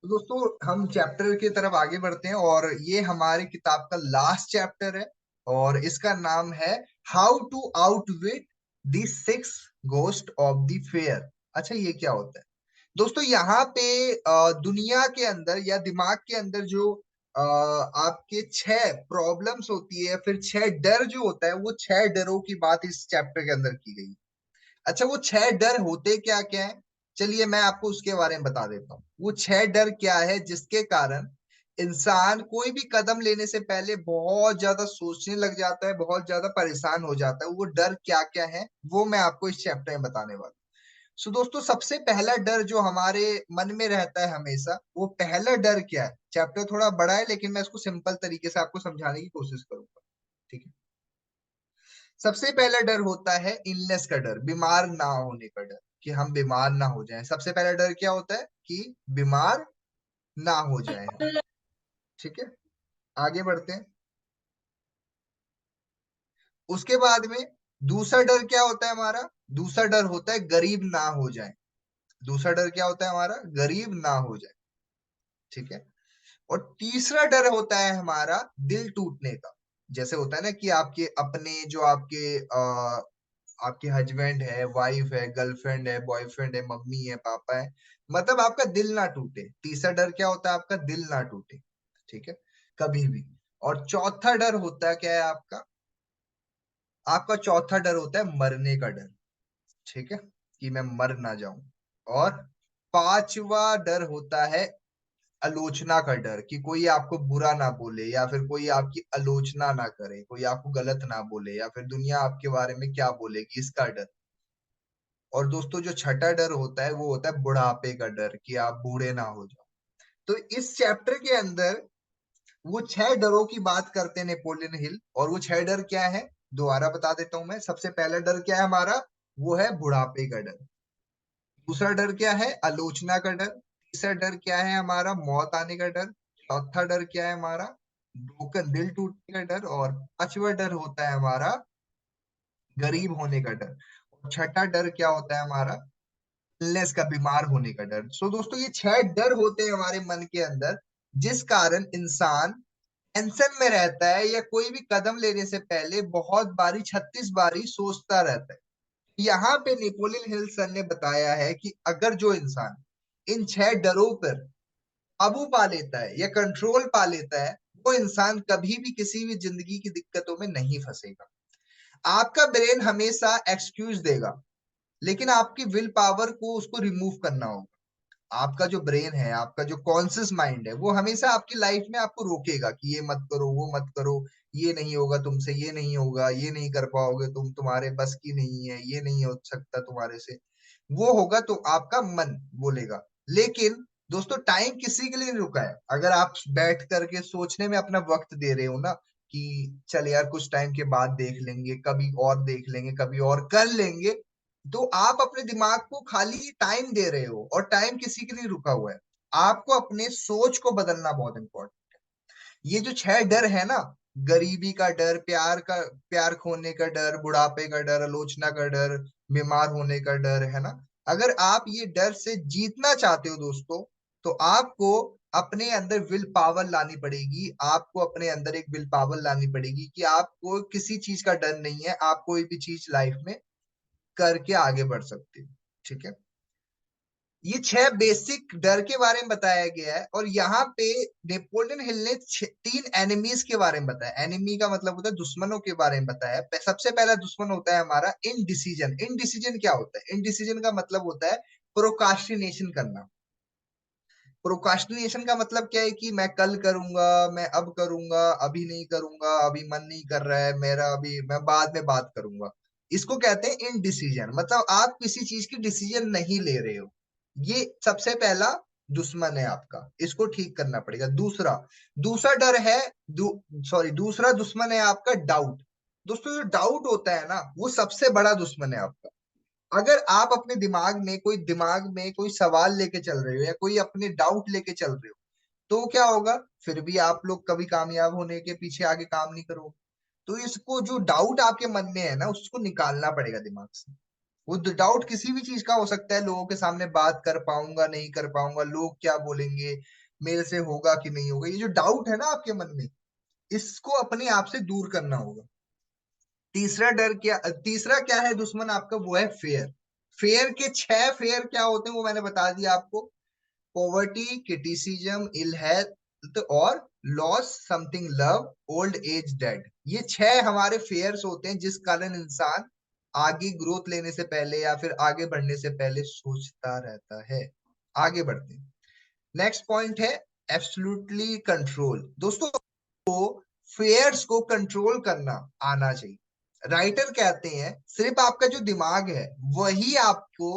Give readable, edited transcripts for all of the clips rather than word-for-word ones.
तो दोस्तों हम चैप्टर की तरफ आगे बढ़ते हैं और ये हमारी किताब का लास्ट चैप्टर है और इसका नाम है how to outwit the six ghost of the fair. अच्छा, ये क्या होता है दोस्तों? यहाँ पे दुनिया के अंदर या दिमाग के अंदर जो आपके छह प्रॉब्लम्स होती है, फिर छह डर जो होता है, वो छह डरों की बात इस चैप्टर के अंदर की गई। अच्छा, वो छह डर होते क्या क्या है? चलिए मैं आपको उसके बारे में बता देता हूँ। वो छह डर क्या है जिसके कारण इंसान कोई भी कदम लेने से पहले बहुत ज्यादा सोचने लग जाता है, बहुत ज्यादा परेशान हो जाता है। वो डर क्या क्या है वो मैं आपको इस चैप्टर में बताने वाला हूँ। सो दोस्तों, सबसे पहला डर जो हमारे मन में रहता है हमेशा, वो पहला डर क्या है? चैप्टर थोड़ा बड़ा है लेकिन मैं इसको सिंपल तरीके से आपको समझाने की कोशिश करूंगा। ठीक है। सबसे पहला डर होता है इलनेस का डर, बीमार ना होने का डर, कि हम बीमार ना हो जाएं। सबसे पहला डर क्या होता है? कि बीमार ना हो जाएं हम। ठीक है, आगे बढ़ते हैं। उसके बाद में दूसरा डर क्या होता है हमारा? दूसरा डर होता है गरीब ना हो जाए। दूसरा डर क्या होता है हमारा? गरीब ना हो जाए। ठीक है। और तीसरा डर होता है हमारा दिल टूटने का। जैसे होता है ना कि आपके अपने जो आपके हस्बैंड है, वाइफ है, गर्लफ्रेंड है, बॉयफ्रेंड है, मम्मी है, पापा है, मतलब आपका दिल ना टूटे। तीसरा डर क्या होता है? आपका दिल ना टूटे। ठीक है, कभी भी। और चौथा डर होता है क्या है आपका? आपका चौथा डर होता है मरने का डर। ठीक है, कि मैं मर ना जाऊं। और पांचवा डर होता है आलोचना का डर, कि कोई आपको बुरा ना बोले या फिर कोई आपकी आलोचना ना करे, कोई आपको गलत ना बोले, या फिर दुनिया आपके बारे में क्या बोलेगी, इसका डर। और दोस्तों, जो छठा डर होता है वो होता है बुढ़ापे का डर, कि आप बूढ़े ना हो जाओ। तो इस चैप्टर के अंदर वो छह डरों की बात करते हैं नेपोलियन हिल। और वो छह डर क्या है दोबारा बता देता हूं मैं। सबसे पहला डर क्या है हमारा? वो है बुढ़ापे का डर। दूसरा डर क्या है? आलोचना का डर। तीसरा डर क्या है हमारा? मौत आने का डर। चौथा डर क्या है हमारा? ब्रोकन दिल टूटने का डर। और पांचवा डर होता है हमारा गरीब होने का डर। और छठा डर क्या होता है हमारा? इलनेस का, बीमार होने का डर। सो दोस्तों, ये छह डर होते हैं हमारे मन के अंदर, जिस कारण इंसान टेंशन में रहता है या कोई भी कदम लेने से पहले बहुत बारी 36 बारी सोचता रहता है। यहाँ पे नेपोलियन हिल सर ने बताया है कि अगर जो इंसान इन छह डरों पर काबू पा लेता है या कंट्रोल पा लेता है, वो इंसान कभी भी किसी भी जिंदगी की दिक्कतों में नहीं फंसेगा। आपका ब्रेन हमेशा एक्सक्यूज देगा, लेकिन आपकी विल पावर को उसको रिमूव करना होगा। आपका जो ब्रेन है, आपका जो कॉन्शियस माइंड है, वो हमेशा आपकी लाइफ में आपको रोकेगा कि ये मत करो, वो मत करो, ये नहीं होगा तुमसे, ये नहीं होगा, ये नहीं कर पाओगे तुम, तुम्हारे बस की नहीं है, ये नहीं हो सकता तुम्हारे से। वो होगा तो आपका मन बोलेगा। लेकिन दोस्तों, टाइम किसी के लिए नहीं रुका है। अगर आप बैठ करके सोचने में अपना वक्त दे रहे हो ना, कि चल यार कुछ टाइम के बाद देख लेंगे, कभी और देख लेंगे, कभी और कर लेंगे, तो आप अपने दिमाग को खाली टाइम दे रहे हो और टाइम किसी के लिए रुका हुआ है। आपको अपने सोच को बदलना बहुत इंपॉर्टेंट। ये जो छह डर है ना, गरीबी का डर, प्यार खोने का डर, बुढ़ापे का डर, आलोचना का डर, बीमार होने का डर, है ना? अगर आप ये डर से जीतना चाहते हो दोस्तों, तो आपको अपने अंदर विल पावर लानी पड़ेगी। आपको अपने अंदर एक विल पावर लानी पड़ेगी कि आपको किसी चीज का डर नहीं है। आप कोई भी चीज लाइफ में करके आगे बढ़ सकते हो। ठीक है। ये छह बेसिक डर के बारे में बताया गया है। और यहाँ पे नेपोलियन हिल ने तीन एनिमीज के बारे में बताया। एनिमी का मतलब होता है दुश्मनों के बारे में बताया। सबसे पहला दुश्मन होता है हमारा इनडिसीजन। इनडिसीजन क्या होता है? इनडिसीजन का मतलब होता है प्रोकास्टिनेशन करना। प्रोकास्टिनेशन का मतलब क्या है? कि मैं कल करूंगा, मैं अब करूंगा, अभी नहीं करूंगा, अभी मन नहीं कर रहा है मेरा, अभी मैं बाद में बात करूंगा। इसको कहते हैं इनडिसीजन। मतलब आप किसी चीज की डिसीजन नहीं ले रहे हो। ये सबसे पहला दुश्मन है आपका, इसको ठीक करना पड़ेगा। दूसरा दूसरा डर है, दूसरा दुश्मन है आपका डाउट। दोस्तों, जो डाउट होता है ना, वो सबसे बड़ा दुश्मन है आपका। अगर आप अपने दिमाग में कोई सवाल लेके चल रहे हो या कोई अपने डाउट लेके चल रहे हो, तो क्या होगा? फिर भी आप लोग कभी कामयाब होने के पीछे आगे काम नहीं करोगे। तो इसको, जो डाउट आपके मन में है ना, उसको निकालना पड़ेगा दिमाग से। वो डाउट किसी भी चीज का हो सकता है, लोगों के सामने बात कर पाऊंगा नहीं कर पाऊंगा, लोग क्या बोलेंगे, मेरे से होगा कि नहीं होगा, ये जो डाउट है ना आपके मन में, इसको अपने आप से दूर करना होगा। तीसरा क्या है दुश्मन आपका, वो है फेयर। फेयर के 6 फेयर क्या होते हैं वो मैंने बता दिया आपको। पॉवर्टी, क्रिटिसिज्म, इल हेल्थ और loss something love, old age, dead. ये 6 हमारे फेयर्स होते हैं जिस कारण इंसान आगे ग्रोथ लेने से पहले या फिर आगे बढ़ने से पहले सोचता रहता है। आगे बढ़ते हैं। नेक्स्ट पॉइंट है एब्सोल्युटली कंट्रोल। दोस्तों, फेयर्स को कंट्रोल करना आना चाहिए। राइटर कहते हैं सिर्फ आपका जो दिमाग है वही आपको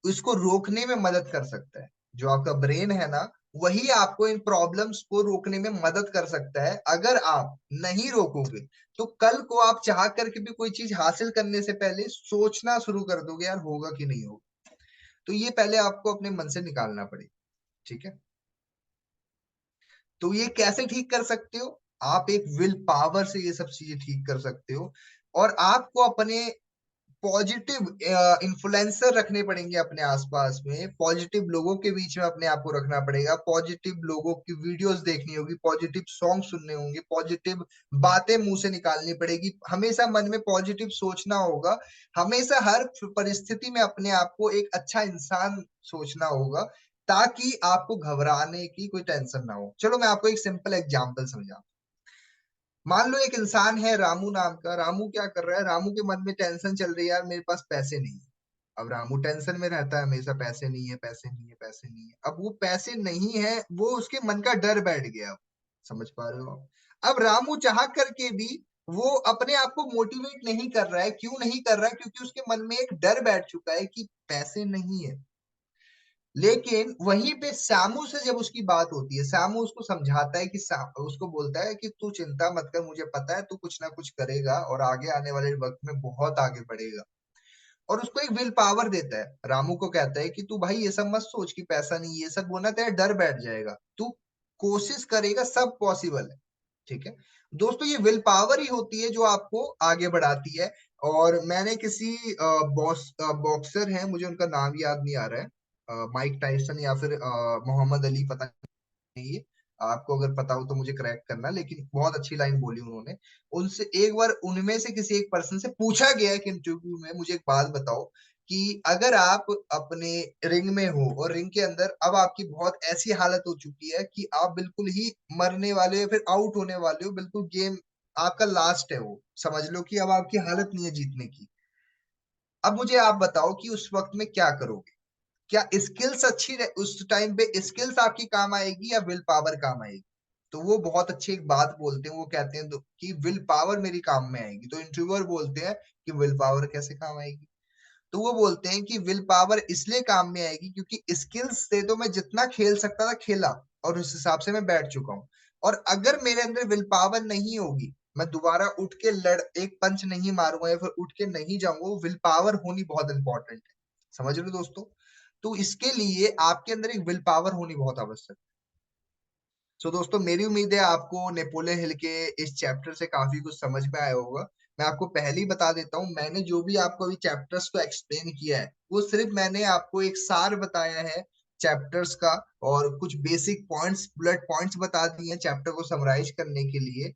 उसको रोकने में मदद कर सकता है। जो आपका ब्रेन है ना, वही आपको इन प्रॉब्लम्स को रोकने में मदद कर सकता है। अगर आप नहीं रोकोगे तो कल को आप चाह करके भी कोई चीज हासिल करने से पहले सोचना शुरू कर दोगे, यार होगा कि नहीं होगा। तो ये पहले आपको अपने मन से निकालना पड़ेगा। ठीक है, तो ये कैसे ठीक कर सकते हो? आप एक विल पावर से ये सब चीजें ठीक कर सकते हो। और आपको अपने पॉजिटिव इन्फ्लुएंसर रखने पड़ेंगे अपने आसपास में, पॉजिटिव लोगों के बीच में अपने आप को रखना पड़ेगा, पॉजिटिव लोगों की वीडियोस देखनी होगी, पॉजिटिव सॉन्ग सुनने होंगे, पॉजिटिव बातें मुंह से निकालनी पड़ेगी, हमेशा मन में पॉजिटिव सोचना होगा, हमेशा हर परिस्थिति में अपने आप को एक अच्छा इंसान सोचना होगा, ताकि आपको घबराने की कोई टेंशन ना हो। चलो मैं आपको एक सिंपल एग्जांपल समझाऊं। मान लो एक इंसान है रामू नाम का। रामू क्या कर रहा है, रामू के मन में टेंशन चल रही है, यार मेरे पास पैसे नहीं है। अब रामू टेंशन में रहता है हमेशा, पैसे नहीं है, पैसे नहीं है, पैसे नहीं है। अब वो पैसे नहीं है, वो उसके मन का डर बैठ गया। अब समझ पा रहे हो आप? अब रामू चाह करके भी वो अपने आप को मोटिवेट नहीं कर रहा है। क्यों नहीं कर रहा है? क्योंकि उसके मन में एक डर बैठ चुका है कि पैसे नहीं है। लेकिन वहीं पे सामू से जब उसकी बात होती है, सामू उसको समझाता है कि उसको बोलता है कि तू चिंता मत कर, मुझे पता है तू कुछ ना कुछ करेगा और आगे आने वाले वक्त में बहुत आगे बढ़ेगा। और उसको एक विल पावर देता है। रामू को कहता है कि तू भाई ये सब मत सोच कि पैसा नहीं, ये सब होना तेरा डर बैठ जाएगा, तू कोशिश करेगा, सब पॉसिबल है। ठीक है दोस्तों, ये विल पावर ही होती है जो आपको आगे बढ़ाती है। और मैंने किसी बॉक्सर है, मुझे उनका नाम याद नहीं आ रहा है, माइक टाइसन या फिर मोहम्मद अली, पता नहीं है। आपको अगर पता हो तो मुझे करेक्ट करना, लेकिन बहुत अच्छी लाइन बोली उन्होंने। उनसे एक बार उनमें से किसी एक पर्सन से पूछा गया कि इंटरव्यू में, मुझे एक बात बताओ कि अगर आप अपने रिंग में हो और रिंग के अंदर अब आपकी बहुत ऐसी हालत हो चुकी है कि आप बिल्कुल ही मरने वाले हो, फिर आउट होने वाले हो, बिल्कुल गेम आपका लास्ट है, वो समझ लो कि अब आपकी हालत नहीं है जीतने की। अब मुझे आप बताओ कि उस वक्त में क्या करोगे? क्या स्किल्स उस टाइम पे स्किल्स आपकी काम आएगी या विल पावर काम आएगी? तो वो बहुत अच्छी एक बात बोलते हैं, वो कहते हैं कि विल पावर मेरी काम में आएगी। तो इंटरव्यूअर बोलते हैं कि विल पावर कैसे काम आएगी? तो वो बोलते हैं कि विल पावर इसलिए काम में आएगी क्योंकि स्किल्स से तो मैं जितना खेल सकता था खेला, और उस हिसाब से मैं बैठ चुका हूँ। और अगर मेरे अंदर विल पावर नहीं होगी, मैं दोबारा उठ के एक पंच नहीं मारूंगा या फिर उठ के नहीं जाऊंगा, वो विल पावर होनी बहुत इंपॉर्टेंट है। समझ रहे हो दोस्तों? तो इसके लिए आपके अंदर एक विल पावर होनी बहुत आवश्यक है। सो दोस्तों, मेरी उम्मीद है आपको नेपोलियन हिल के इस चैप्टर से काफी कुछ समझ में आया होगा। मैं आपको पहले ही बता देता हूँ, मैंने जो भी आपको अभी चैप्टर्स को एक्सप्लेन किया है वो सिर्फ मैंने आपको एक सार बताया है चैप्टर्स का, और कुछ बेसिक पॉइंट्स, बुलेट पॉइंट्स बता दिए हैं चैप्टर को समराइज करने के लिए।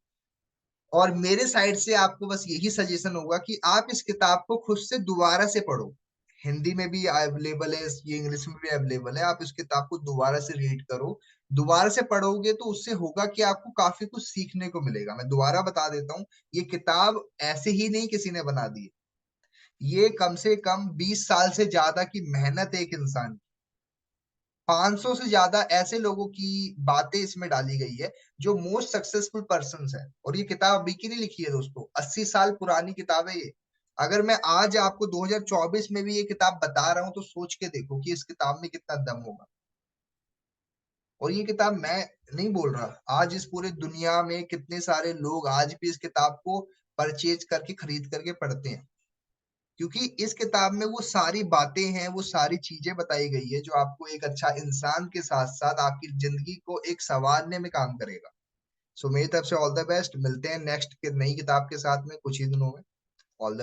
और मेरे साइड से आपको बस यही सजेशन होगा कि आप इस किताब को खुद से दोबारा से पढ़ो। हिंदी में भी अवेलेबल है, ये इंग्लिश में भी अवेलेबल है। आप इस किताब को दोबारा से रीड करो। दोबारा से पढ़ोगे तो उससे होगा कि आपको काफी कुछ सीखने को मिलेगा। मैं दोबारा बता देता हूँ, ये किताब ऐसे ही नहीं किसी ने बना दी है। ये कम से कम 20 साल से ज्यादा की मेहनत है एक इंसान की। 500 से ज्यादा ऐसे लोगों की बातें इसमें डाली गई है जो मोस्ट सक्सेसफुल पर्सन है। और ये किताब अभी की नहीं लिखी है दोस्तों, 80 साल पुरानी किताब है ये। अगर मैं आज आपको 2024 में भी ये किताब बता रहा हूं तो सोच के देखो कि इस किताब में कितना दम होगा। और ये किताब मैं नहीं बोल रहा, आज इस पूरे दुनिया में कितने सारे लोग आज भी इस किताब को परचेज करके, खरीद करके पढ़ते हैं। क्योंकि इस किताब में वो सारी बातें हैं, वो सारी चीजें बताई गई है जो आपको एक अच्छा इंसान के साथ साथ आपकी जिंदगी को एक संवारने में काम करेगा। सो मेरी तरफ से ऑल द बेस्ट। मिलते हैं नेक्स्ट नई किताब के साथ में कुछ ही दिनों में।